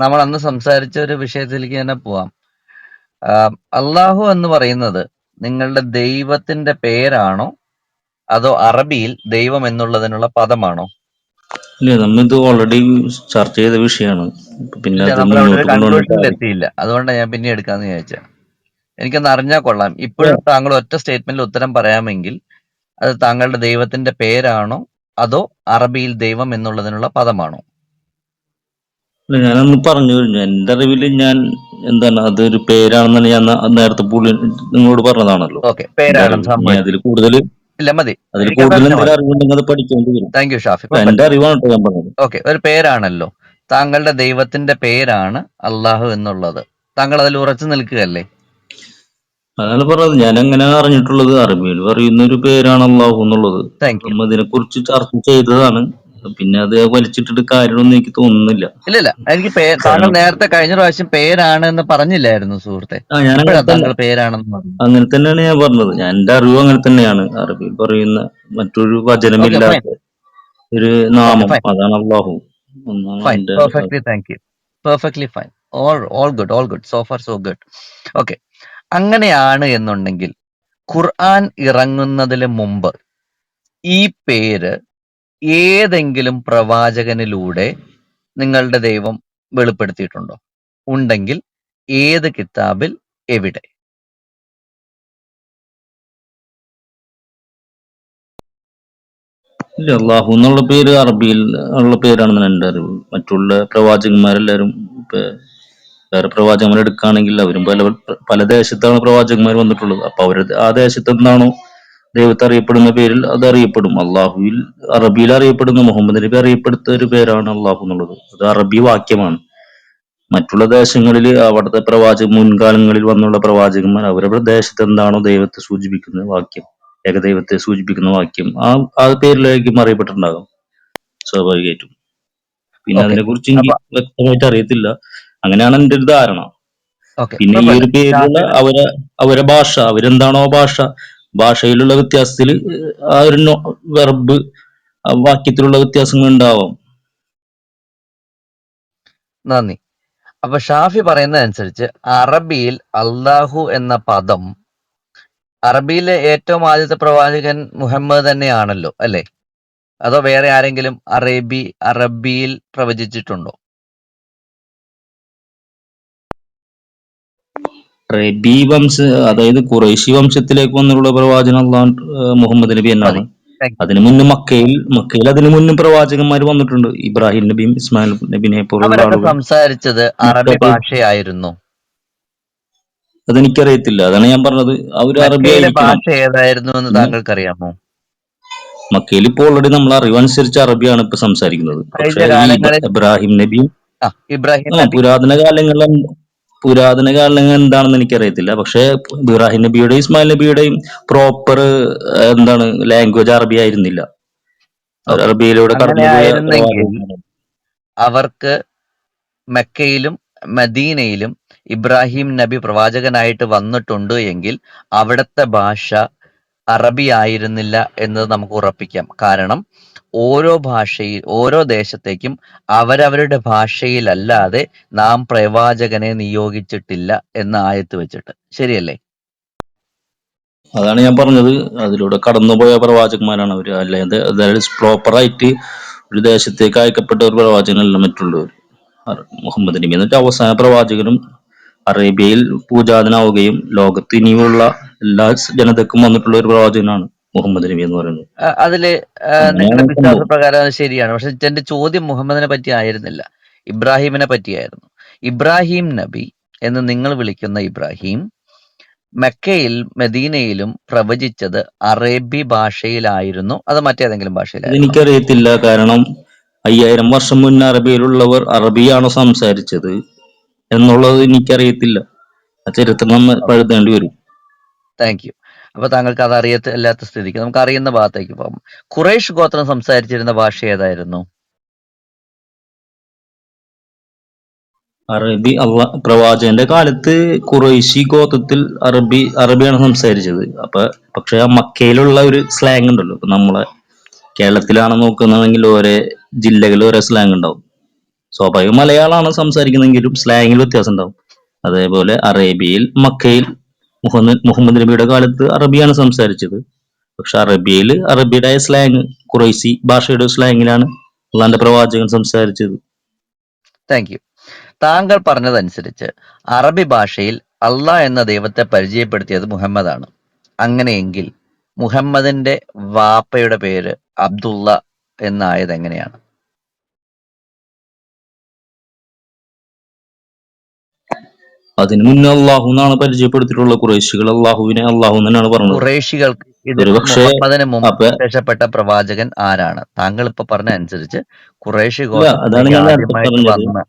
നമ്മൾ അന്ന് സംസാരിച്ച ഒരു വിഷയത്തിലേക്ക് തന്നെ പോവാം. അള്ളാഹു എന്ന് പറയുന്നത് നിങ്ങളുടെ ദൈവത്തിന്റെ പേരാണോ അതോ അറബിയിൽ ദൈവം എന്നുള്ളതിനുള്ള പദമാണോ? ഇല്ല, നമ്മിത് ഓൾറെഡി ചർച്ച ചെയ്ത വിഷയമാണ്. പിന്നെ ഇല്ല, അത് നമ്മൾ അവിടെ ഒരു മുന്നോട്ട് കൊണ്ടുപോകേണ്ട കൺക്ലൂഷനിൽ കാര്യം. എത്തിയില്ല. അതുകൊണ്ടാണ് ഞാൻ പിന്നെ എടുക്കാന്ന് വിചാരിച്ചത്. എനിക്കൊന്ന് അറിഞ്ഞാൽ കൊള്ളാം. ഇപ്പോഴും താങ്കൾ ഒറ്റ സ്റ്റേറ്റ്മെന്റിൽ ഉത്തരം പറയാമെങ്കിൽ അത് താങ്കളുടെ ദൈവത്തിന്റെ പേരാണോ അതോ അറബിയിൽ ദൈവം എന്നുള്ളതിനുള്ള പദമാണോ? അല്ല, ഞാനന്ന് പറഞ്ഞു കഴിഞ്ഞു. എന്റെ അറിവില് ഞാൻ എന്താണ് അതൊരു പേരാണെന്നാണ് ഞാൻ നേരത്തെ നിങ്ങളോട് പറഞ്ഞതാണല്ലോ. ഓക്കെ, എന്റെ പേരാണെന്ന് അറിവ്. ഇനി സമ്മതിച്ചു. ഇല്ല, മതി. അതിൽ എനിക്ക് കൂടുതൽ അതന്നെ എന്തെങ്കിലും മതി. അറിവുണ്ടെങ്കിൽ അത് പഠിക്കേണ്ടി വരും. Thank you Shafi. അപ്പൊ എന്റെ അറിവാണ് കേട്ടോ ഞാൻ പറഞ്ഞത്. ഓക്കെ, ഒരു പേരാണല്ലോ. താങ്കളുടെ ദൈവത്തിന്റെ പേരാണ് അള്ളാഹു എന്നുള്ളത്. താങ്കൾ അതിൽ ഉറച്ചു നിൽക്കുകയല്ലേ? അതാണ് പറഞ്ഞത്. ഞാൻ എങ്ങനെ അറിഞ്ഞിട്ടുള്ളത് അറബിയിൽ പറയുന്ന ഒരു പേരാണ് അള്ളാഹു എന്നുള്ളത്. Thank you. നമ്മ ഇതിനെക്കുറിച്ച് ചർച്ച ചെയ്തതാണ്. പിന്നെ അത് വലിച്ചിട്ടിട്ട് കാര്യമൊന്നും എനിക്ക് തോന്നുന്നില്ല. ഇല്ലില്ല, എനിക്ക് താങ്കൾ കാരണം നേരത്തെ കഴിഞ്ഞ പ്രാവശ്യം പേരാണ് എന്ന് പറഞ്ഞില്ലായിരുന്നു സുഹൃത്തെ? ഞാൻ ഇപ്പോഴാ അങ്ങനെ തന്നെ താങ്കൾ പേരാണെന്ന് പറഞ്ഞു. അങ്ങനെ തന്നെയാണ് ഞാൻ പറഞ്ഞത്. എന്റെ അറിവ് അങ്ങനെ തന്നെയാണ്. അറബിയിൽ പറയുന്ന മറ്റൊരു ഓക്കെ, ഫൈൻ. വചനമില്ലാത്ത ഒരു ഓക്കെ, നാമം ഫൈൻ. അതാണ് അള്ളാഹു എന്നാണ് ഫൈൻ, എന്റെ perfectly. Thank you. Perfectly fine. All good, all good. So far so good. Okay, അങ്ങനെയാണ് എന്നുണ്ടെങ്കിൽ ഖുർആൻ ഇറങ്ങുന്നതിന് മുമ്പ് ഈ പേര് ഏതെങ്കിലും പ്രവാചകനിലൂടെ നിങ്ങളുടെ ദൈവം വെളിപ്പെടുത്തിയിട്ടുണ്ടോ? ഉണ്ടെങ്കിൽ ഏത് കിതാബിൽ, എവിടെ? ഇല്ല, അള്ളാഹു എന്നുള്ള പേര് അറബിയിൽ ഉള്ള പേരാണെന്നാണ് എന്റെ അറിവ്. മറ്റുള്ള പ്രവാചകന്മാരെല്ലാരും ഇപ്പൊ വേറെ പ്രവാചകന്മാരെ എടുക്കുകയാണെങ്കിൽ അവരും പല പല ദേശത്താണ് പ്രവാചകന്മാർ വന്നിട്ടുള്ളത്. അപ്പൊ അവര് ആ ദേശത്ത് എന്താണോ ദൈവത്തെ അറിയപ്പെടുന്ന പേരിൽ അത് അറിയപ്പെടും. അള്ളാഹുവിൽ അറബിയിൽ അറിയപ്പെടുന്ന മുഹമ്മദ് നബി അറിയപ്പെടുത്ത ഒരു പേരാണ് അള്ളാഹു എന്നുള്ളത്. അത് അറബി വാക്യമാണ്. മറ്റുള്ള ദേശങ്ങളിൽ അവിടുത്തെ മുൻകാലങ്ങളിൽ വന്നുള്ള പ്രവാചകന്മാർ അവരവരുടെ ദേശത്ത് എന്താണോ ദൈവത്തെ സൂചിപ്പിക്കുന്ന വാക്യം, ഏകദൈവത്തെ സൂചിപ്പിക്കുന്ന വാക്യം ആ പേരിലായിരിക്കും അറിയപ്പെട്ടിട്ടുണ്ടാകും സ്വാഭാവികമായിട്ടും. പിന്നെ ഓക്കെ, അതിനെക്കുറിച്ച് എനിക്ക് അപ്പൊ വ്യക്തമായിട്ട് അറിയത്തില്ല. അങ്ങനെയാണ് എന്റെ ഒരു ധാരണ. ഓക്കെ, പിന്നെ ഈ കുഴപ്പമില്ല. ഒരു പേരിലുള്ള ഷാഫിയുടെ അവരെ ഭാഷ, അവരെന്താണോ ഭാഷയിലുള്ള വ്യത്യാസത്തിൽ ആ ഒരു വെർബ് വാക്യത്തിലുള്ള വ്യത്യാസങ്ങൾ ഉണ്ടാവാം. നന്ദി. അപ്പൊ ഷാഫി പറയുന്നതനുസരിച്ച് അറബിയിൽ അള്ളാഹു എന്ന പദം, അറബിയിലെ ഏറ്റവും ആദ്യത്തെ പ്രവാചകൻ മുഹമ്മദ് തന്നെയാണല്ലോ, അല്ലേ? അതോ വേറെ ആരെങ്കിലും അറബിയിൽ പ്രവചിച്ചിട്ടുണ്ടോ? റബി അതായത് ഖുറൈശി വംശത്തിലേക്ക് വന്നുള്ള പ്രവാചകൻ മുഹമ്മദ് നബി എന്നാണ്. മതി. Thank you. അതിനു മുന്നേ മക്കയിൽ അതിനു മുന്നേ പ്രവാചകന്മാർ വന്നിട്ടുണ്ട്. ഇബ്രാഹിം നബിയും ഇസ്മായിൽ നബിനെ പോലുള്ള അവരൊക്കെ ആളുകൾ സംസാരിച്ചത് അറബി മക്ക ഭാഷയായിരുന്നു. അതെനിക്കറിയത്തില്ല. അതാണ് ഞാൻ പറഞ്ഞത്. ആ ഒരു അറബി മക്കയിലെ ആയിരിക്കണം. ഭാഷ ഏതായിരുന്നു എന്ന് പിന്നെ താങ്കൾക്കറിയാമോ? മക്കയിൽ ഇപ്പൊ ഓൾറെഡി നമ്മൾ അറിവനുസരിച്ച് അറബിയാണ് ഇപ്പൊ സംസാരിക്കുന്നത്. കഴിഞ്ഞ പക്ഷെ ഈ കാലങ്ങളിൽ ഇബ്രാഹിം നബിയും ഇബ്രാഹിം ആ നബി. പുരാതന കാലങ്ങൾ എന്താണെന്ന് എനിക്കറിയത്തില്ല. പക്ഷെ ഇബ്രാഹിം നബിയുടെയും ഇസ്മായിൽ നബിയുടെയും പ്രോപ്പർ എന്താണ് ലാംഗ്വേജ് അറബി ആയിരുന്നില്ല. ഓക്കെ, അറബിയിലൂടെ അങ്ങനെ കടന്നുപോയ ആയിരുന്നെങ്കിൽ പ്രവാചകന്മാരാണ്. അവർക്ക് മക്കയിലും മദീനയിലും ഇബ്രാഹിം നബി പ്രവാചകനായിട്ട് വന്നിട്ടുണ്ട് എങ്കിൽ അവിടുത്തെ ഭാഷ അറബി ആയിരുന്നില്ല എന്നത് നമുക്ക് ഉറപ്പിക്കാം. കാരണം ഓരോ ദേശത്തേക്കും അവരവരുടെ ഭാഷയിലല്ലാതെ നാം പ്രവാചകനെ നിയോഗിച്ചിട്ടില്ല എന്ന ആയത്ത് വെച്ചിട്ട്. ശരിയല്ലേ? അതാണ് ഞാൻ പറഞ്ഞത്. അതിലൂടെ കടന്നുപോയ പ്രവാചകന്മാരാണ് അവര്. അല്ലാതെ അതായത് പ്രോപ്പറായിട്ട് ഒരു ദേശത്തേക്ക് അയക്കപ്പെട്ട ഒരു പ്രവാചകനല്ല മറ്റുള്ളവർ. മുഹമ്മദ് നബി എന്ന് വെച്ചാൽ അവസാന പ്രവാചകനും അറേബ്യയിൽ പൂജാതനാവുകയും ലോകത്ത് ഇനിയുള്ള എല്ലാ ജനതക്കും വന്നിട്ടുള്ള ഒരു പ്രവാചകനാണ് മുഹമ്മദ് നബി എന്ന് പറയുന്നത്. അതില് നിങ്ങളുടെ അങ്ങനെയാണ് സംഭവം. വിശ്വാസപ്രകാരം അത് ശരിയാണ്. പക്ഷെ എന്റെ ചോദ്യം മുഹമ്മദിനെ പറ്റി ആയിരുന്നില്ല, ഇബ്രാഹിമിനെ പറ്റിയായിരുന്നു. ഇബ്രാഹിം നബി എന്ന് നിങ്ങൾ വിളിക്കുന്ന ഇബ്രാഹിം മക്കയിൽ മദീനയിലും പ്രവചിച്ചത് അറബി ഭാഷയിലായിരുന്നു, അത് മറ്റേതെങ്കിലും ഭാഷയിലായിരുന്നു? അതെനിക്കറിയത്തില്ല. കാരണം 5000 വർഷം മുന്നേ അറബിയിലുള്ളവർ അറബിയാണോ സംസാരിച്ചത് എന്നുള്ളത് എനിക്കറിയത്തില്ല. ആ ചരിത്രം നമ്മൾ പഴുതേണ്ടി വരും. Thank you. അപ്പൊ താങ്കൾക്ക് അത് അറിയത്തില്ലാത്ത സ്ഥിതിക്ക് നമുക്ക് അറിയുന്ന ഭാഗത്തേക്ക് പോകാം. ഖുറൈഷ് ഗോത്രം സംസാരിച്ചിരുന്ന ഭാഷ ഏതായിരുന്നു? പ്രവാചകന്റെ കാലത്ത് ഖുറൈശി ഗോത്രത്തിൽ അറബിയാണ് സംസാരിച്ചത്. പക്ഷെ ആ മക്കയിലുള്ള ഒരു സ്ലാങ് ഉണ്ടല്ലോ. ഇപ്പൊ നമ്മളെ കേരളത്തിലാണ് നോക്കുന്നതെങ്കിൽ ഓരോ ജില്ലകളിൽ ഓരോ സ്ലാങ് ഉണ്ടാവും. സ്വാഭാവികം മലയാളമാണ് സംസാരിക്കുന്നതെങ്കിലും സ്ലാങ്ങിൽ വ്യത്യാസം ഉണ്ടാവും. അതേപോലെ അറേബ്യയിൽ മക്കയിൽ മുഹമ്മദ് നബിയുടെ കാലത്ത് അറബിയാണ് സംസാരിച്ചത്. പക്ഷെ അറബിയിൽ അറബിയുടേതായ സ്ലാങ്, ഖുറൈശി ഭാഷയുടെ സ്ലാങ്ങിലാണ് അള്ളാന്റെ പ്രവാചകൻ സംസാരിച്ചത്. Thank you. താങ്കൾ പറഞ്ഞതനുസരിച്ച് അറബി ഭാഷയിൽ അള്ളാഹ് എന്ന ദൈവത്തെ പരിചയപ്പെടുത്തിയത് മുഹമ്മദാണ്. അങ്ങനെയെങ്കിൽ മുഹമ്മദിന്റെ വാപ്പയുടെ പേര് അബ്ദുള്ള എന്നായത് എങ്ങനെയാണ്? അതിന് മുന്നേ അള്ളാഹു എന്നാണ് പരിചയപ്പെടുത്തിയിട്ടുള്ളത്. ഖുറൈശികൾ അള്ളാഹുവിനെ അള്ളാഹു എന്നാണ് പറഞ്ഞത്. ഖുറൈശികൾക്ക് ഇതിൽ ഒരു പക്ഷേ മുഹമ്മദിന് മുമ്പ് അപ്പൊ വിശേഷപ്പെട്ട പ്രവാചകൻ ആരാണ്? താങ്കൾ ഇപ്പൊ പറഞ്ഞ അനുസരിച്ച് ഖുറൈശി ഇല്ല, അതാണ് ഗോത്രത്തിലേക്ക് ഞാൻ നേരത്തെ ആദ്യമായിട്ട് പറഞ്ഞത്. വന്ന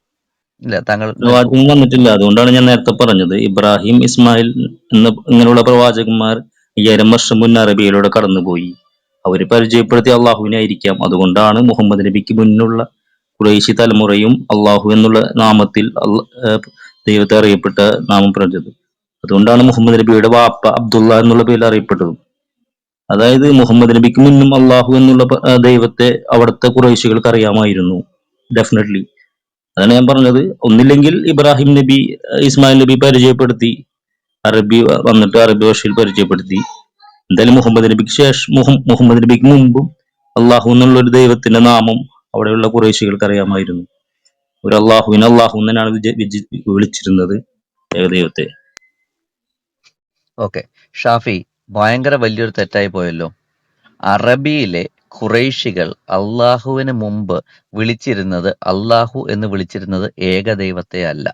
ഇല്ല, താങ്കൾ നിൽക്കൂ. പ്രവാചകൻ വന്നിട്ടില്ല. അതുകൊണ്ടാണ് ഞാൻ നേരത്തെ പറഞ്ഞത് ഇബ്രാഹിം, ഇസ്മായിൽ ഇങ്ങനെയുള്ള പ്രവാചകന്മാർ 5000 വർഷം മുന്നേ അറബിയിലൂടെ കടന്നുപോയി. അവര് പരിചയപ്പെടുത്തിയ അള്ളാഹുവിനെ ആയിരിക്കാം. അതുകൊണ്ടാണ് മുഹമ്മദ് നബിക്ക് മുന്നുള്ള ഖുറൈശി തലമുറയും അള്ളാഹു എന്നുള്ള നാമത്തിൽ ദൈവത്തെ അറിയപ്പെട്ട നാമം പറഞ്ഞത്. അതുകൊണ്ടാണ് മുഹമ്മദ് നബിയുടെ വാപ്പ അബ്ദുള്ള എന്നുള്ള പേരിൽ അറിയപ്പെട്ടത്. അതായത് മുഹമ്മദ് നബിക്ക് മുന്നും അള്ളാഹു എന്നുള്ള ദൈവത്തെ അവിടുത്തെ ഖുറൈശികൾക്ക് അറിയാമായിരുന്നു. ഡെഫിനറ്റ്ലി. അതാണ് ഞാൻ പറഞ്ഞത്. ഒന്നില്ലെങ്കിൽ ഇബ്രാഹിം നബി, ഇസ്മായിൽ നബി പരിചയപ്പെടുത്തി, അറബി വന്നിട്ട് അറബി ഭാഷയിൽ പരിചയപ്പെടുത്തി. എന്തായാലും മുഹമ്മദ് നബിക്ക് ശേഷം, മുഹമ്മദ് നബിക്ക് മുമ്പും അള്ളാഹു എന്നുള്ള ഒരു ദൈവത്തിന്റെ നാമം അവിടെയുള്ള കുറേശികൾക്ക് അറിയാമായിരുന്നു. ഒരു അള്ളാഹുവിനെ അള്ളാഹു എന്നാണ് വിളിച്ചിരുന്നത് ഏകദൈവത്തെ. ഓക്കെ, ഷാഫി, ഭയങ്കര വലിയൊരു തെറ്റായി പോയല്ലോ. അറബിയിലെ ഖുറൈശികൾ അള്ളാഹുവിന് മുമ്പ് അള്ളാഹു എന്ന് വിളിച്ചിരുന്നത് ഏകദൈവത്തെ അല്ല.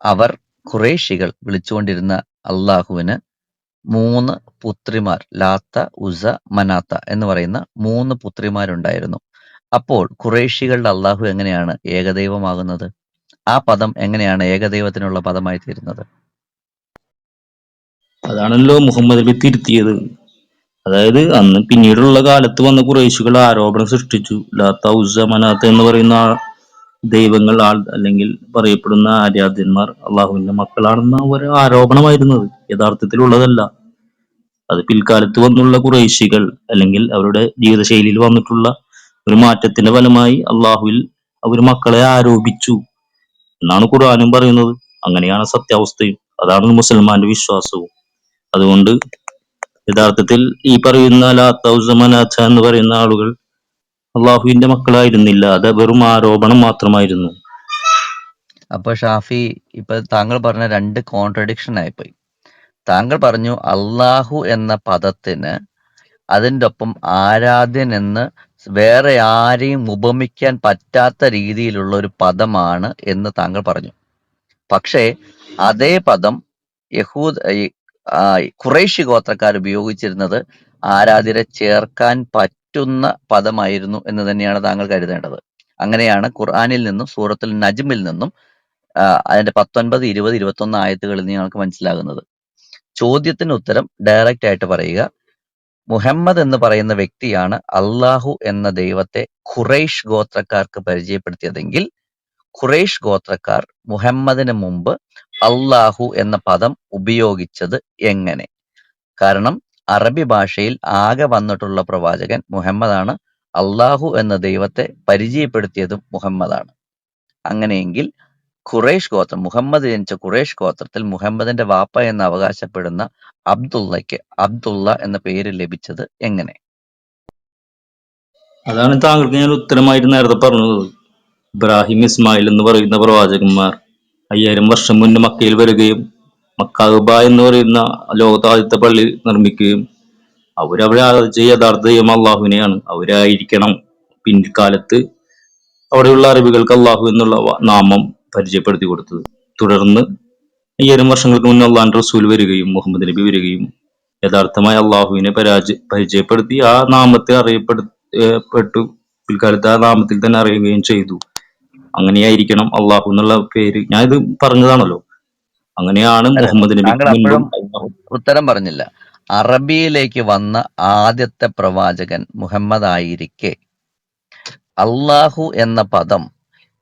അവർ ഖുറൈശികൾ വിളിച്ചുകൊണ്ടിരുന്ന അള്ളാഹുവിന് 3 പുത്രിമാർ, ലാത്ത, ഉസ, മനാത്ത എന്ന് പറയുന്ന 3 പുത്രിമാരുണ്ടായിരുന്നു. അപ്പോൾ ഖുറൈശികളുടെ അള്ളാഹു എങ്ങനെയാണ് ഏകദൈവമാകുന്നത്? ആ പദം എങ്ങനെയാണ് ഏകദൈവത്തിനുള്ള പദമായി തീരുന്നത്? അതാണല്ലോ മുഹമ്മദ് നബി തിരുത്തിയത്. അതായത് അന്ന് പിന്നീടുള്ള കാലത്ത് വന്ന കുറേശികൾ ആരോപണം സൃഷ്ടിച്ചു. ലാത്ത, ഉസ്സ, മനാത്ത എന്ന് പറയുന്ന ദൈവങ്ങൾ അല്ലെങ്കിൽ പറയപ്പെടുന്ന ആരാധ്യന്മാർ അള്ളാഹുവിന്റെ മക്കളാണെന്ന ഒരു ആരോപണമായിരുന്നത്. യഥാർത്ഥത്തിലുള്ളതല്ല. അത് പിൽക്കാലത്ത് വന്നുള്ള കുറേശികൾ അല്ലെങ്കിൽ അവരുടെ ജീവിതശൈലിയിൽ വന്നിട്ടുള്ള ഒരു മാറ്റത്തിന്റെ ഫലമായി അള്ളാഹുവിൽ അവർ മക്കളെ ആരോപിച്ചു എന്നാണ് ഖുർആനും പറയുന്നത്. അങ്ങനെയാണ് സത്യാവസ്ഥയും. അതാണ് മുസൽമാന്റെ വിശ്വാസവും. അതുകൊണ്ട് യഥാർത്ഥത്തിൽ ഈ പറയുന്ന ലാത്ത, ഉസ്സ, മനാത്ത എന്ന് പറയുന്ന ആളുകൾ അള്ളാഹുവിന്റെ മക്കളായിരുന്നില്ല. അത് വെറും ആരോപണം മാത്രമായിരുന്നു. അപ്പൊ ഷാഫി, ഇപ്പൊ താങ്കൾ പറഞ്ഞ 2 കോൺട്രഡിക്ഷൻ ആയിപ്പോയി. താങ്കൾ പറഞ്ഞു അള്ളാഹു എന്ന പദത്തിന് അതിൻ്റെ ഒപ്പം ആരാധ്യൻ എന്ന് വേറെ ആരെയും ഉപമിക്കാൻ പറ്റാത്ത രീതിയിലുള്ള ഒരു പദമാണ് എന്ന് താങ്കൾ പറഞ്ഞു. പക്ഷേ അതേ പദം ഖുറൈശി ഗോത്രക്കാർ ഉപയോഗിച്ചിരുന്നത് ആരാധ്യരെ ചേർക്കാൻ പറ്റുന്ന പദമായിരുന്നു എന്ന് തന്നെയാണ് താങ്കൾ കരുതേണ്ടത്. അങ്ങനെയാണ് ഖുർആനിൽ നിന്നും സൂറത്തുൽ നജ്മിൽ നിന്നും അതിന്റെ 19, 20, 21 ആയത്തുകളിൽ നിങ്ങൾക്ക് മനസ്സിലാകുന്നത്. ചോദ്യത്തിന് ഉത്തരം ഡയറക്റ്റ് ആയിട്ട് പറയുക. മുഹമ്മദ് എന്ന് പറയുന്ന വ്യക്തിയാണ് അള്ളാഹു എന്ന ദൈവത്തെ ഖുറൈഷ് ഗോത്രക്കാർക്ക് പരിചയപ്പെടുത്തിയതെങ്കിൽ ഖുറൈഷ് ഗോത്രക്കാർ മുഹമ്മദിന് മുമ്പ് അള്ളാഹു എന്ന പദം ഉപയോഗിച്ചത് എങ്ങനെ? കാരണം അറബി ഭാഷയിൽ ആകെ വന്നിട്ടുള്ള പ്രവാചകൻ മുഹമ്മദാണ്. അള്ളാഹു എന്ന ദൈവത്തെ പരിചയപ്പെടുത്തിയതും മുഹമ്മദാണ്. അങ്ങനെയെങ്കിൽ ഖുറൈഷ് ഗോത്രം, മുഹമ്മദ് ജനിച്ച ഖുറൈഷ് ഗോത്രത്തിൽ മുഹമ്മദിന്റെ വാപ്പ എന്ന് അവകാശപ്പെടുന്ന അബ്ദുള്ളയ്ക്ക് അബ്ദുള്ള എന്ന പേര് ലഭിച്ചത് എങ്ങനെ? അതാണ് താങ്കൾക്ക് ഞാൻ ഉത്തരമായിട്ട് നേരത്തെ പറഞ്ഞത്. ഇബ്രാഹിം, ഇസ്മായിൽ എന്ന് പറയുന്ന പ്രവാചകന്മാർ 5000 വർഷം മുന്നേ മക്കയിൽ വരികയും മക്കാബ എന്ന് പറയുന്ന ലോകത്തെ ആദ്യത്തെ പള്ളി നിർമ്മിക്കുകയും അവരവിടെ ആരാധിച്ച യഥാർത്ഥ ദൈവം അള്ളാഹുവിനെയാണ്. അവരായിരിക്കണം പിൻകാലത്ത് അവിടെയുള്ള അറബികൾക്ക് അള്ളാഹു എന്നുള്ള നാമം പരിചയപ്പെടുത്തി കൊടുത്തത്. തുടർന്ന് 5000 വർഷങ്ങൾക്ക് മുന്നേ അള്ളാഹുന്റെ റസൂൽ വരികയും മുഹമ്മദ് നബി വരികയും യഥാർത്ഥമായ അള്ളാഹുവിനെ പരിചയപ്പെടുത്തി ആ നാമത്തെ അറിയപ്പെട്ടു. പിൽക്കാലത്ത് ആ നാമത്തിൽ തന്നെ അറിയുകയും ചെയ്തു. അങ്ങനെയായിരിക്കണം അള്ളാഹു എന്നുള്ള പേര്. ഞാൻ ഇത് പറഞ്ഞതാണല്ലോ. അങ്ങനെയാണ് അല്ല, മുഹമ്മദ് താങ്കൾ നബിക്ക് മുൻപും അപ്പോഴും ഉത്തരം പറഞ്ഞില്ല. അറബിയിലേക്ക് വന്ന ആദ്യത്തെ പ്രവാചകൻ മുഹമ്മദ് ആയിരിക്കെ അള്ളാഹു എന്ന പദം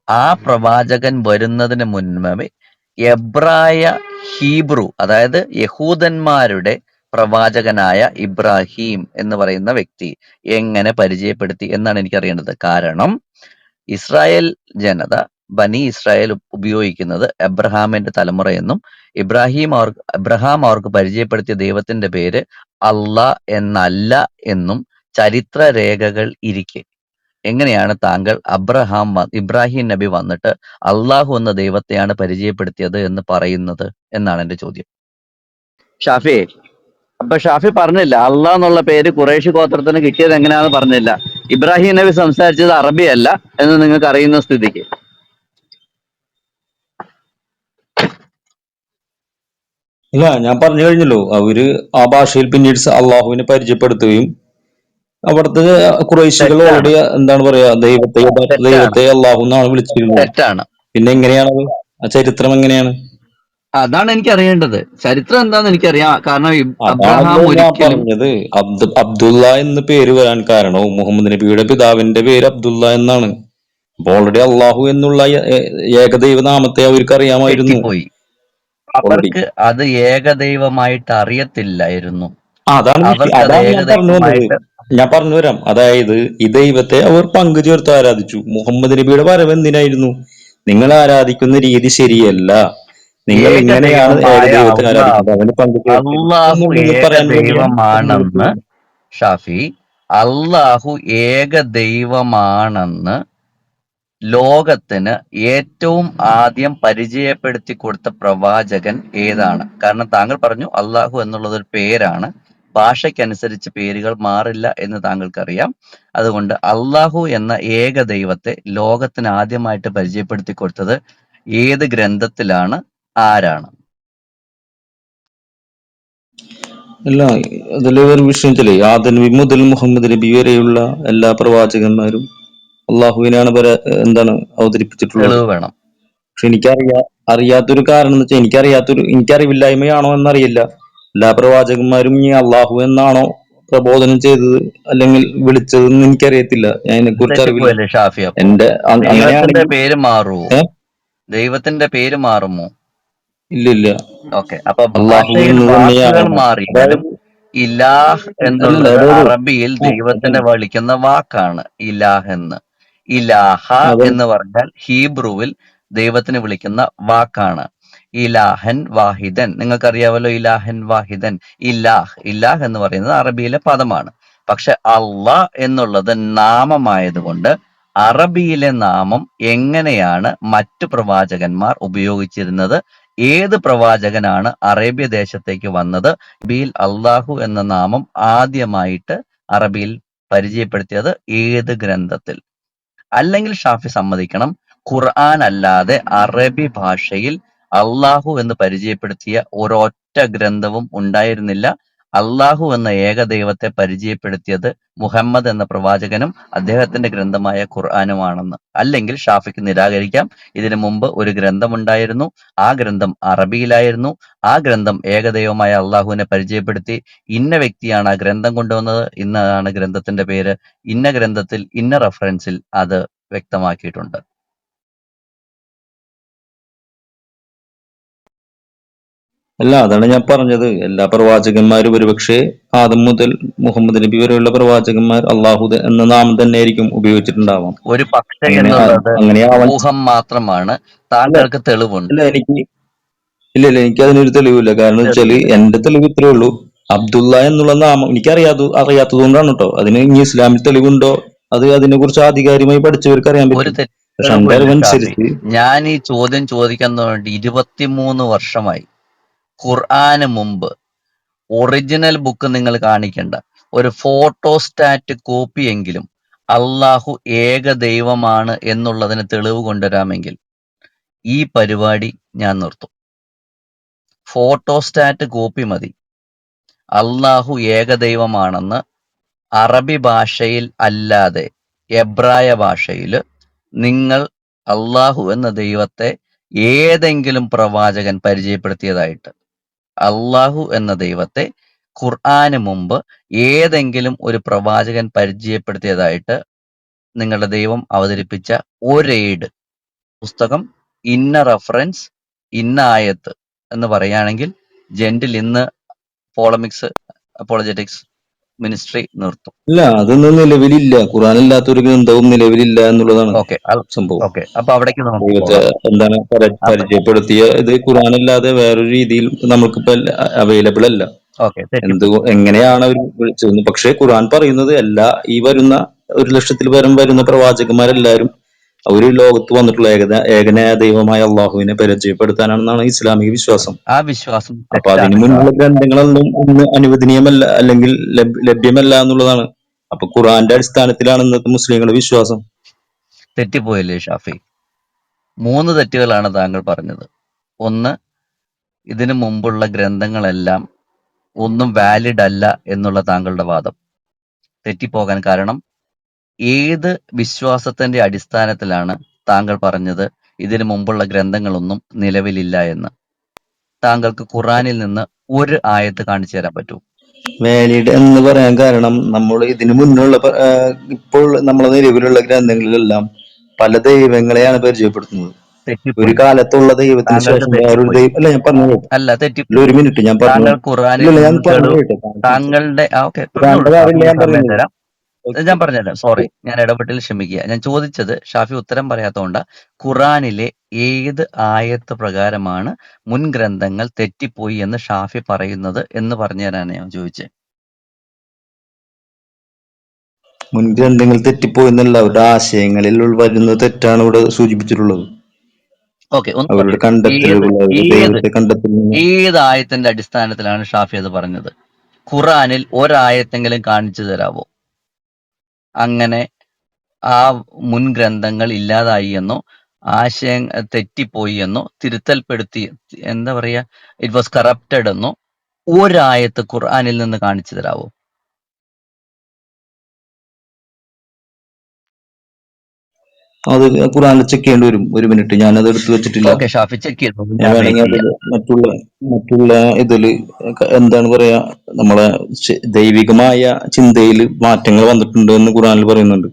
ആ പ്രവാചകൻ വരുന്നതിന് മുൻപേ എബ്രായ, ഹീബ്രു, അതായത് യഹൂദന്മാരുടെ പ്രവാചകനായ ഇബ്രാഹിം എന്ന് പറയുന്ന വ്യക്തി എങ്ങനെ പരിചയപ്പെടുത്തി എന്നാണ് എനിക്ക് അറിയേണ്ടത്. കാരണം ഇസ്രായേൽ ജനത ബനി ഇസ്രായേൽ ഉപയോഗിക്കുന്നത് എബ്രഹാമിന്റെ തലമുറയെന്നും എബ്രഹാം അവർക്ക് പരിചയപ്പെടുത്തിയ ദൈവത്തിന്റെ പേര് അല്ലാ എന്നല്ല എന്നും ചരിത്ര രേഖകൾ ഇരിക്കെ എങ്ങനെയാണ് താങ്കൾ ഇബ്രാഹിം നബി വന്നിട്ട് അള്ളാഹു എന്ന ദൈവത്തെയാണ് പരിചയപ്പെടുത്തിയത് എന്ന് പറയുന്നത് എന്നാണ് എന്റെ ചോദ്യം. ഷാഫി, അപ്പൊ ഷാഫി പറഞ്ഞില്ല അള്ളാഹ് എന്നുള്ള പേര് ഖുറൈശി ഗോത്രത്തിന് കിട്ടിയത് എങ്ങനെയാണെന്ന് പറഞ്ഞില്ല. ഇബ്രാഹിം നബി സംസാരിച്ചത് അറബിയല്ല എന്ന് നിങ്ങൾക്ക് അറിയുന്ന സ്ഥിതിക്ക് ഇല്ല, ഞാൻ പറഞ്ഞു കഴിഞ്ഞല്ലോ, അവര് ആ ഭാഷയിൽ പിന്നീട് അള്ളാഹുവിനെ പരിചയപ്പെടുത്തുകയും അവിടുത്തെ കുറേശികൾ തെറ്റാണ്, ഓൾറെഡി എന്താണ് പറയാ, യഥാർത്ഥ തെറ്റാണ്, ദൈവത്തെ അള്ളാഹു എന്നാണ് വിളിച്ചിരുന്നത്. തെറ്റാണ്. പിന്നെ എങ്ങനെയാണത്? ആ ചരിത്രം എങ്ങനെയാണ്? അതാണ് എനിക്ക് അറിയേണ്ടത്. ചരിത്രം എന്താന്ന് എനിക്കറിയാം. കാരണം അബ്രഹാം അതാണല്ലോ ഞാൻ ഒരിക്കലും പറഞ്ഞത്. അബ്ദുള്ള എന്ന് പേര് വരാൻ കാരണവും മുഹമ്മദ് നബിയുടെ പിതാവിന്റെ പേര് അബ്ദുള്ള എന്നാണ്. അപ്പൊ ഓൾറെഡി അള്ളാഹു എന്നുള്ള ഏകദൈവ നാമത്തെ അവർക്ക് അറിയാമായിരുന്നു തെറ്റിപ്പോയി. ഓൾറെഡി. അവർക്ക് അത് ഏകദൈവമായിട്ട് അറിയത്തില്ലായിരുന്നു. അതാണ് അവർക്ക് അത് അതാണ് ഞാൻ പറഞ്ഞു വന്നത്. ഏകദൈവമായിട്ട് ഞാൻ പറഞ്ഞു വരാം. അതായത് ഈ ദൈവത്തെ അവർ പങ്കു ചേർത്ത് ആരാധിച്ചു. മുഹമ്മദ് നബിയുടെ വരവ് എന്തിനായിരുന്നു? നിങ്ങൾ ആരാധിക്കുന്ന രീതി ശരിയല്ല, നിങ്ങൾ ഇങ്ങനെയാണ് ഏകദൈവമായ ഏകദൈവത്തെ ആരാധിക്കുന്നത്, അള്ളാഹു അവന് പങ്കു ചേർക്കരുത് അള്ളാഹു എന്നുള്ളത് പറയാൻ വേണ്ടിയാണ് പറഞ്ഞു ഏകദൈവമാണെന്ന് കൊടുത്തത്. ഷാഫി, അള്ളാഹു ഏകദൈവമാണെന്ന് ലോകത്തിന് ഏറ്റവും ആദ്യം പരിചയപ്പെടുത്തി കൊടുത്ത പ്രവാചകൻ ഏതാണ്? കാരണം താങ്കൾ പറഞ്ഞു അള്ളാഹു എന്നുള്ളത് ഒരു പേരാണ്, ഭാഷയ്ക്കനുസരിച്ച് പേരുകൾ മാറില്ല എന്ന് താങ്കൾക്കറിയാം. അതുകൊണ്ട് അള്ളാഹു എന്ന ഏക ദൈവത്തെ ലോകത്തിന് ആദ്യമായിട്ട് പരിചയപ്പെടുത്തി കൊടുത്തത് ഏത് ഗ്രന്ഥത്തിലാണ്, ആരാണ്? അല്ല, അതില് ഒരു വിഷയം വെച്ചാലേ, ആദം നബി മുതൽ മുഹമ്മദ് നബി വരെയുള്ള എല്ലാ പ്രവാചകന്മാരും അള്ളാഹുവിനാണ് എന്താണ് അവതരിപ്പിച്ചിട്ടുള്ളത്. തെളിവ് വേണം. പക്ഷെ അറിയാത്തൊരു കാരണം എന്ന് വെച്ചാൽ, എനിക്കറിവില്ലായ്മയാണോ എന്നറിയില്ല. എല്ലാ പ്രവാചകന്മാരും ഈ അള്ളാഹു എന്നാണോ പ്രബോധനം ചെയ്തത് അല്ലെങ്കിൽ വിളിച്ചത് എന്ന് എനിക്കറിയത്തില്ല. ഞാൻ അതിനെ ഇത് കുറിച്ച് അറിവില്ല. തെറ്റിപ്പോയല്ലേ ഷാഫി? അപ്പോ എന്റെ ദൈവത്തിന്റെ അങ്ങനെയാണെങ്കിൽ പേര് മാറുമോ? ഏ ദൈവത്തിന്റെ പേര് മാറുമോ? ഇല്ല ഇല്ല, ഓക്കെ, അപ്പൊ അള്ളാഹു ഭാഷയിൽ എന്ന് വാക്കുകൾ തന്നെയാണ്. മാറിയാലും അതായത് ഇലാഹ് അല്ലല്ല, എന്നുള്ളത് അതായത് അറബിയിൽ ദൈവത്തിനെ അതാണ് വിളിക്കുന്ന വാക്കാണ് ഇലാഹ് എന്ന്. ഇലാഹ അതാണ് എന്ന് പറഞ്ഞാൽ ഹീബ്രുവിൽ ദൈവത്തിന് വിളിക്കുന്ന വാക്കാണ്. ഇലാഹൻ വാഹിദൻ, നിങ്ങൾക്കറിയാവല്ലോ ഇലാഹൻ വാഹിദൻ. ഇലാഹ് എന്ന് പറയുന്നത് അറബിയിലെ പദമാണ്. പക്ഷെ അള്ളാഹ് എന്നുള്ളത് നാമമായതുകൊണ്ട് അറബിയിലെ നാമം എങ്ങനെയാണ് മറ്റു പ്രവാചകന്മാർ ഉപയോഗിച്ചിരുന്നത്? ഏത് പ്രവാചകനാണ് അറേബ്യ ദേശത്തേക്ക് വന്നത്? അറബിയിൽ അള്ളാഹു എന്ന നാമം ആദ്യമായിട്ട് അറബിയിൽ പരിചയപ്പെടുത്തിയത് ഏത് ഗ്രന്ഥത്തിൽ? അല്ലെങ്കിൽ ഷാഫി സമ്മതിക്കണം, ഖുർആൻ അല്ലാതെ അറബി ഭാഷയിൽ അള്ളാഹു എന്ന് പരിചയപ്പെടുത്തിയ ഒരൊറ്റ ഗ്രന്ഥവും ഉണ്ടായിരുന്നില്ല. അള്ളാഹു എന്ന ഏകദൈവത്തെ പരിചയപ്പെടുത്തിയത് മുഹമ്മദ് എന്ന പ്രവാചകനും അദ്ദേഹത്തിന്റെ ഗ്രന്ഥമായ ഖുർആനുമാണെന്ന്. അല്ലെങ്കിൽ ഷാഫിക്ക് നിരാകരിക്കാം, ഇതിനു മുമ്പ് ഒരു ഗ്രന്ഥമുണ്ടായിരുന്നു, ആ ഗ്രന്ഥം അറബിയിലായിരുന്നു, ആ ഗ്രന്ഥം ഏകദൈവമായ അള്ളാഹുവിനെ പരിചയപ്പെടുത്തി, ഇന്ന വ്യക്തിയാണ് ആ ഗ്രന്ഥം കൊണ്ടുവന്നത്, ഇന്നതാണ് ഗ്രന്ഥത്തിന്റെ പേര്, ഇന്ന ഗ്രന്ഥത്തിൽ ഇന്ന റെഫറൻസിൽ അത് വ്യക്തമാക്കിയിട്ടുണ്ട്. അല്ല, അതാണ് ഞാൻ പറഞ്ഞത്. എല്ലാ പ്രവാചകന്മാരും ഒരുപക്ഷെ ആദം മുതൽ മുഹമ്മദ് നബി വരെയുള്ള പ്രവാചകന്മാർ അള്ളാഹു എന്ന നാമം തന്നെ ആയിരിക്കും ഉപയോഗിച്ചിട്ടുണ്ടാവാം. ഒരു പക്ഷെ അങ്ങനെ എന്നുള്ളത് അങ്ങനെയാവാൻ. ഊഹം മാത്രമാണ്. അല്ല താങ്കൾക്ക് തെളിവുണ്ട്. ഇല്ല, എനിക്ക് അതിനൊരു തെളിവില്ല. കാരണം വെച്ചാല് തീർച്ചയായും. എന്റെ തെളിവ് ഇത്രേ ഉള്ളൂ. അബ്ദുള്ള എന്നുള്ള നാമം എനിക്ക് അറിയാത്തത് കൊണ്ടാണ് കേട്ടോ. അതിന് ഇനി ഇസ്ലാമിൽ തെളിവുണ്ടോ, അത് അതിനെ കുറിച്ച് ആധികാരികമായി പഠിച്ചവർക്ക് അറിയാൻ ഒരു പറ്റും. പക്ഷെ എന്റെ തെളിവുമില്ല ഷാഫി. അറിവനുസരിച്ച് ഞാൻ ഈ ചോദ്യം ചോദിക്കാൻ തുടങ്ങിയിട്ട് 23 വർഷമായി. ഖുർആന് മുമ്പ് ഒറിജിനൽ ബുക്ക് നിങ്ങൾ കാണിക്കണ്ട, ഒരു ഫോട്ടോസ്റ്റാറ്റ് കോപ്പിയെങ്കിലും അള്ളാഹു ഏക ദൈവമാണ് എന്നുള്ളതിന് തെളിവ് കൊണ്ടുവരാമെങ്കിൽ ഈ പരിപാടി ഞാൻ നിർത്തും. ഫോട്ടോസ്റ്റാറ്റ് കോപ്പി മതി. അള്ളാഹു ഏകദൈവമാണെന്ന് അറബി ഭാഷയിൽ അല്ലാതെ എബ്രായ ഭാഷയിൽ നിങ്ങൾ അള്ളാഹു എന്ന ദൈവത്തെ ഏതെങ്കിലും പ്രവാചകൻ പരിചയപ്പെടുത്തിയതായിട്ട്, അള്ളാഹു എന്ന ദൈവത്തെ ഖുർആന് മുമ്പ് ഏതെങ്കിലും ഒരു പ്രവാചകൻ പരിചയപ്പെടുത്തിയതായിട്ട് നിങ്ങളുടെ ദൈവം അവതരിപ്പിച്ച ഒരേട് പുസ്തകം, ഇന്ന റഫറൻസ്, ഇന്ന ആയത്ത് എന്ന് പറയുകയാണെങ്കിൽ ജെന്റിൽ ഇന്ന് പോളമിക്സ് അപ്പോളജറ്റിക്സ് മിനിസ്ട്രി നിർത്തും. ഇല്ല, അതൊന്നും നിലവിലില്ല. ഖുർആനില്ലാത്ത ഒരു ഗ്രന്ഥവും നിലവിലില്ല എന്നുള്ളതാണ് ഓക്കെ സംഭവം. ഓക്കെ, അപ്പൊ അവിടേക്ക് നമുക്ക് ദൈവത്തെ പോകാം. എന്താണ് അപ്പൊ പരിചയപ്പെടുത്തിയ ഇത് ഖുർആനില്ലാതെ വേറൊരു രീതിയിൽ നമുക്കിപ്പോ അവൈലബിൾ അല്ല. ഓക്കെ, തെറ്റിപ്പോയി. എങ്ങനെയാണ് അവർ വിളിച്ചത്? പക്ഷേ ഖുർആൻ പറയുന്നത് ഈ വരുന്ന 1,00,000-ൽ പരം വരുന്ന പ്രവാചകന്മാരെല്ലാരും അവര് ലോകത്ത് വന്നിട്ടുള്ള ഏകനായ ദൈവമായ അള്ളാഹുവിനെ പരിചയപ്പെടുത്താനാണെന്നാണ് ഇസ്ലാമിക വിശ്വാസം. ആ വിശ്വാസം അപ്പൊ അതിനു തെറ്റാണ് മുന്നുള്ള ഷാഫി. ഗ്രന്ഥങ്ങളൊന്നും ഇന്ന് അനുവദനീയമല്ല, അല്ലെങ്കിൽ ലഭ്യമല്ല എന്നുള്ളതാണ്. അപ്പൊ ഖുർആന്റെ അടിസ്ഥാനത്തിലാണ് ഇന്നത്തെ മുസ്ലിങ്ങളുടെ വിശ്വാസം. തെറ്റിപ്പോയല്ലേ ഷാഫി? 3 തെറ്റുകളാണ് താങ്കൾ പറഞ്ഞത്. ഒന്ന്, ഇതിനു മുമ്പുള്ള ഗ്രന്ഥങ്ങളെല്ലാം ഒന്നും വാലിഡ് അല്ല എന്നുള്ള താങ്കളുടെ വാദം തെറ്റിപ്പോകാൻ കാരണം, ഏത് വിശ്വാസത്തിന്റെ അടിസ്ഥാനത്തിലാണ് താങ്കൾ പറഞ്ഞത് ഇതിനു മുമ്പുള്ള ഗ്രന്ഥങ്ങളൊന്നും നിലവിലില്ല എന്ന്? താങ്കൾക്ക് ഖുറാനിൽ നിന്ന് ഒരു ആയത്ത് കാണിച്ചു തരാൻ പറ്റൂ? വാലിഡ് എന്ന് പറയാൻ കാരണം, നമ്മൾ ഇതിനു മുന്നുള്ള ഇപ്പോൾ നമ്മളെ നിലവിലുള്ള ഗ്രന്ഥങ്ങളിലെല്ലാം പല ദൈവങ്ങളെയാണ് പരിചയപ്പെടുത്തുന്നത്. ഒരു തെറ്റിപ്പോയി. കാലത്തുള്ള ദൈവത്തിന് താങ്കൾക്ക് ശേഷം വേറൊരു തെറ്റിപ്പോയി. ദൈവം. അല്ല, ഞാൻ പറഞ്ഞു കേട്ടെ. അല്ല, ഇല്ല, തെറ്റിപ്പോയി. ഒരു മിനിറ്റ് ഞാൻ പറഞ്ഞു. താങ്കൾ ഖുറാനിൽ ഇല്ലല്ല, ഞാൻ നിന്ന് പറഞ്ഞു തെളിവ് കേട്ടെ. താങ്കളുടെ ഓക്കെ പറഞ്ഞോളൂ ഖുർആന്റെ ഷാഫി, കാര്യമില്ല ഞാൻ ഞാൻ സമയം പറയുന്നത്. തരാം. ഓക്കെ. ഞാൻ പറഞ്ഞുതരാം. സോറി, ഞാൻ ഇടപെട്ടതിൽ ക്ഷമിക്കുക. ഞാൻ ചോദിച്ചത് ഷാഫി ഉത്തരം പറയാത്തതുകൊണ്ട്, ഖുറാനിലെ ഏത് ആയത്ത് പ്രകാരമാണ് മുൻ ഗ്രന്ഥങ്ങൾ തെറ്റിപ്പോയി എന്ന് ഷാഫി പറയുന്നത് എന്ന് പറഞ്ഞു തരാനാണ് ഞാൻ ചോദിച്ചത്. മുൻ ഗ്രന്ഥങ്ങൾ തെറ്റിപ്പോയെന്നല്ല, അവരുടെ ആശയങ്ങളിൽ വരുന്ന തെറ്റാണ് ഇവിടെ സൂചിപ്പിച്ചിട്ടുള്ളത്. ഓക്കെ, ഒന്ന് അവരുടെ പറയൂ. ഏത് കണ്ടെത്തലുകൾ, അവരുടെ ഏത് ദൈവത്തെ കണ്ടെത്തലുകൾ. ഏത് ആയത്തിന്റെ അടിസ്ഥാനത്തിലാണ് ഷാഫി അത് പറഞ്ഞത്? ഖുറാനിൽ ഒരായത്തെങ്കിലും കാണിച്ചു തരാവോ? അങ്ങനെ ആ മുൻ ഗ്രന്ഥങ്ങൾ ഇല്ലാതായി എന്നോ ആശയം തെറ്റിപ്പോയി എന്നോ തിരുത്തൽപ്പെടുത്തി, എന്താ പറയാ, ഇറ്റ് വാസ് കറപ്റ്റഡ് എന്നോ ഒരായത്ത് ഖുർആനിൽ നിന്ന് കാണിച്ചു തരാവോ? അത് ഖുർആനിൽ ചെക്ക് ചെയ്യേണ്ടി വരും. ഒരു മിനിറ്റ്, ഞാനത് എടുത്തു വെച്ചിട്ടില്ല. ഓക്കെ ഷാഫി, ചെക്ക് ചെയ്തു, ഞാൻ ഞാൻ വേണമെങ്കിൽ വെയിറ്റ് അതിൽ ചെയ്യാം. മറ്റുള്ള മറ്റുള്ള ഇതില് എന്താണ് പറയാ, നമ്മളെ ദൈവികമായ ചിന്തയിൽ മാറ്റങ്ങൾ വന്നിട്ടുണ്ട് എന്ന് ഖുർആനിൽ പറയുന്നുണ്ട്.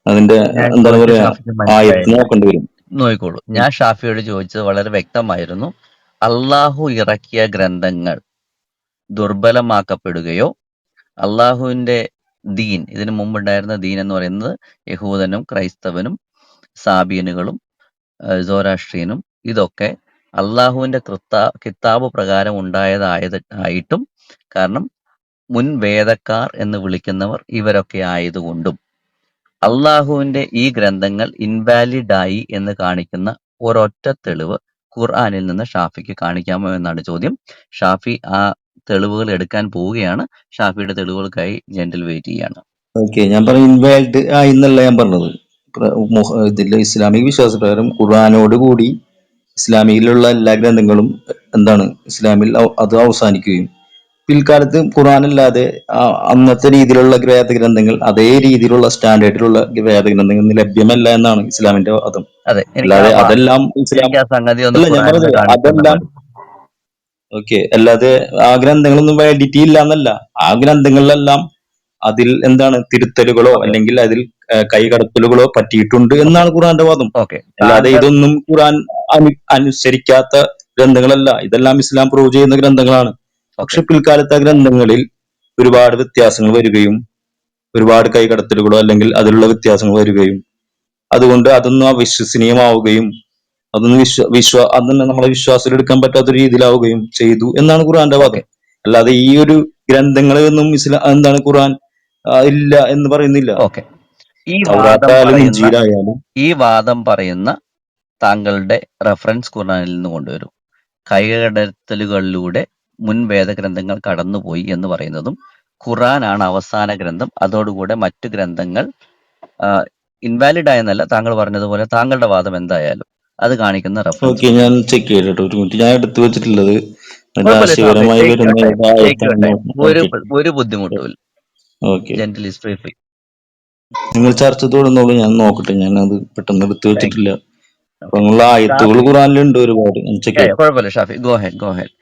അതിന്റെ ഞാൻ എന്താണ് ചോദിച്ച പറയാ, ഷാഫിക്ക് ആയത്ത് മനസ്സിലായില്ല. നോക്കേണ്ടി വരും. നോക്കിക്കോളൂ, ഞാൻ ഷാഫിയോട് ചോദിച്ചത് വളരെ വ്യക്തമായിരുന്നു. അള്ളാഹു ഇറക്കിയ ഗ്രന്ഥങ്ങൾ ദുർബലമാക്കപ്പെടുകയോ അള്ളാഹുവിന്റെ ദീൻ, ഇതിനു മുമ്പുണ്ടായിരുന്ന ദീൻ എന്ന് പറയുന്നത് യഹൂദനും ക്രൈസ്തവനും സാബിയനുകളും സോരാഷ്ട്രീയനും, ഇതൊക്കെ അള്ളാഹുവിന്റെ കിതാബ് പ്രകാരം ആയിട്ടും, കാരണം മുൻ വേദക്കാർ എന്ന് വിളിക്കുന്നവർ ഇവരൊക്കെ ആയതുകൊണ്ടും അള്ളാഹുവിന്റെ ഈ ഗ്രന്ഥങ്ങൾ ഇൻവാലിഡ് ആയി എന്ന് കാണിക്കുന്ന ഒരൊറ്റ തെളിവ് ഖുർആനിൽ നിന്ന് ഷാഫിക്ക് കാണിക്കാമോ എന്നാണ് ചോദ്യം. ഷാഫി ആ തെളിവുകൾ എടുക്കാൻ പോവുകയാണ്. ഷാഫിയുടെ തെളിവുകൾക്കായി ജെന്റിൽ വെയിറ്റ് ചെയ്യാണ്. ഓക്കെ, ഞാൻ പറഞ്ഞ ഇൻവാലിഡ് ആയി എന്നല്ല ഞാൻ പറഞ്ഞത്. ഇതിലെ ഇസ്ലാമിക വിശ്വാസപ്രകാരം ഖുർആനോട് കൂടി ഇസ്ലാമിയിലുള്ള എല്ലാ ഗ്രന്ഥങ്ങളും എന്താണ് ഇസ്ലാമിൽ അത് അവസാനിക്കുകയും പിൽക്കാലത്ത് ഖുർആനല്ലാതെ അന്നത്തെ രീതിയിലുള്ള വേദഗ്രന്ഥങ്ങൾ, അതേ രീതിയിലുള്ള സ്റ്റാൻഡേർഡിലുള്ള വേദഗ്രന്ഥങ്ങൾ ലഭ്യമല്ല എന്നാണ് ഇസ്ലാമിന്റെ വാദം. അതെ, അല്ലാതെ അതെല്ലാം എനിക്ക് ആ സംഗതി ഒന്ന് അല്ല, ഞാൻ ഖുർആനിൽ നിന്ന് പറഞ്ഞത് കാണിച്ചു തന്നാൽ അതെല്ലാം മതി. ഓക്കെ. അല്ലാതെ ആ ഗ്രന്ഥങ്ങളൊന്നും വാലിഡിറ്റി ഇല്ല എന്നല്ല. ആ ഗ്രന്ഥങ്ങളിലെല്ലാം അതിൽ എന്താണ് തിരുത്തലുകളോ ഓക്കെ അല്ലെങ്കിൽ അതിൽ കൈകടത്തലുകളോ പറ്റിയിട്ടുണ്ട് ഓക്കെ എന്നാണ് ഖുർആന്റെ വാദം. ഓക്കെ അല്ലാതെ താങ്കൾ ഇതൊന്നും ഖുർആൻ അനുസരിക്കാത്ത ഗ്രന്ഥങ്ങളല്ല. ഇതെല്ലാം ഇസ്ലാം പ്രൂവ് ചെയ്യുന്ന ഗ്രന്ഥങ്ങളാണ്. ഓക്കെ പക്ഷെ പിൽക്കാലത്ത് ആ ഗ്രന്ഥങ്ങളിൽ ഒരുപാട് വ്യത്യാസങ്ങൾ വരികയും ഒരുപാട് കൈകടത്തലുകളോ അല്ലെങ്കിൽ അതിലുള്ള വ്യത്യാസങ്ങൾ വരികയും അതുകൊണ്ട് അതൊന്നും അവിശ്വസനീയമാവുകയും അതൊന്നും അതൊന്നും നമ്മളെ വിശ്വാസത്തിൽ എടുക്കാൻ പറ്റാത്ത രീതിയിലാവുകയും ചെയ്തു എന്നാണ് ഖുർആന്റെ വാദം. ഓക്കെ അല്ലാതെ ഈ ഒരു ഗ്രന്ഥങ്ങളൊന്നും എന്താണ് ഖുർആൻ ഇല്ല എന്ന് പറയുന്നില്ല. ഓക്കെ ഈ വാദം തൗറാത്തായാലും പറയുന്ന ഇഞ്ചീലായാലും. ഈ വാദം പറയുന്ന താങ്കളുടെ റെഫറൻസ് ഖുർആനിൽ നിന്ന് കൊണ്ടുവരും. കൈകടത്തലുകളിലൂടെ മുൻ വേദഗ്രന്ഥങ്ങൾ കടന്നുപോയി എന്ന് പറയുന്നതും ഖുറാനാണ് അവസാന ഗ്രന്ഥം, അതോടുകൂടെ മറ്റു ഗ്രന്ഥങ്ങൾ ഇൻവാലിഡ് ആയെന്നല്ല, താങ്കൾ പറഞ്ഞതുപോലെ താങ്കളുടെ വാദം എന്തായാലും അത് കാണിക്കുന്ന റെഫറൻസ് ഓക്കെ, ഖുർആൻ. ഞാൻ ചെക്ക് ചെയ്തിട്ട് ഒരു മിനിറ്റ്. ഞാൻ എടുത്തു വെച്ചിട്ടുള്ളത് അതിന്റെ കുഴപ്പമില്ല ഷാഫി, ആശയപരമായി ടേക്ക് യുവർ വരുന്ന ടൈം, ടേക്ക് യുവർ ഏതായിട്ടാണ് ടൈം. ഒരു നോക്കിയിട്ട്. ഒരു ബുദ്ധിമുട്ടുമില്ല. Okay, gentle is free. നിങ്ങൾ ചർച്ച തുടർന്നോളൂ, ഞാൻ നോക്കട്ടെ. ഞാൻ അത് പെട്ടെന്ന് എടുത്തു താങ്ക് വെച്ചിട്ടില്ല. യു. അപ്പൊ ഓക്കെ നിങ്ങളുടെ ആയത്തുകൾ ഷാഫി, ഖുറാനിലുണ്ട് ഒരുപാട്. ചെക്ക് ചെയ്തു. കുഴപ്പമില്ല ഷാഫി, ഗോ ഹെഡ്.